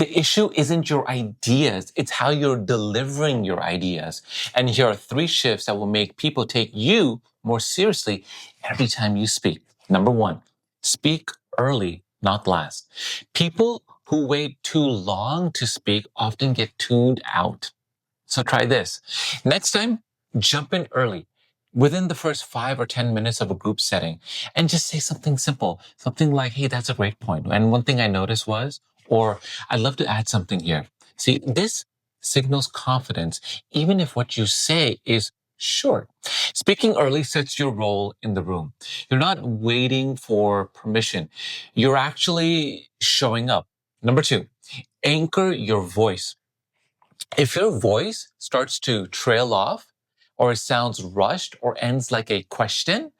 The issue isn't your ideas, it's how you're delivering your ideas. And here are 3 shifts that will make people take you more seriously every time you speak. Number 1, speak early, not last. People who wait too long to speak often get tuned out. So try this. Next time, jump in early within the first 5 or 10 minutes of a group setting and just say something simple, something like, hey, that's a great point. And one thing I noticed was, or I'd love to add something here. See, this signals confidence, even if what you say is short. Speaking early sets your role in the room. You're not waiting for permission. You're actually showing up. Number 2, anchor your voice. If your voice starts to trail off, or it sounds rushed or ends like a question,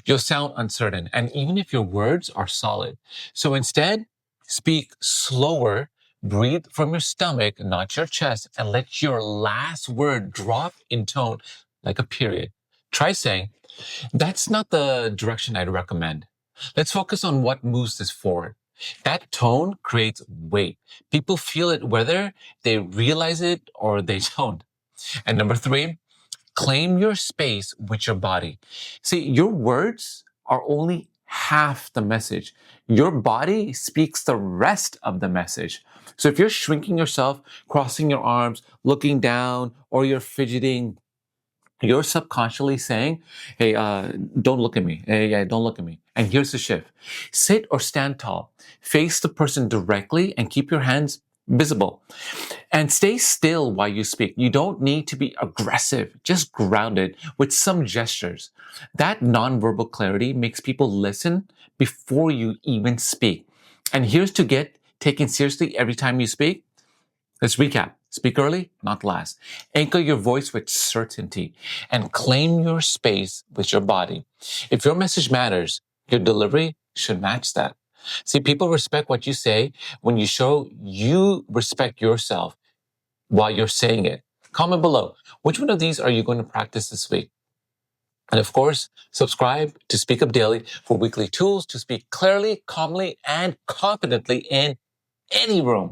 you'll sound uncertain. And even if your words are solid. So instead, speak slower, breathe from your stomach, not your chest, and let your last word drop in tone like a period. Try saying, that's not the direction I'd recommend. Let's focus on what moves this forward. That tone creates weight. People feel it whether they realize it or they don't. And number 3, claim your space with your body. See, your words are only half the message. Your body speaks the rest of the message. So if you're shrinking yourself, crossing your arms, looking down, or you're fidgeting, you're subconsciously saying, hey, don't look at me. Hey, yeah, don't look at me. And here's the shift. Sit or stand tall. Face the person directly and keep your hands visible. And stay still while you speak. You don't need to be aggressive, just grounded with some gestures. That nonverbal clarity makes people listen before you even speak. And here's to get taken seriously every time you speak. Let's recap. Speak early, not last. Anchor your voice with certainty and claim your space with your body. If your message matters, your delivery should match that. See, people respect what you say when you show you respect yourself while you're saying it. Comment below. Which one of these are you going to practice this week? And of course, subscribe to Speak Up Daily for weekly tools to speak clearly, calmly, and confidently in any room.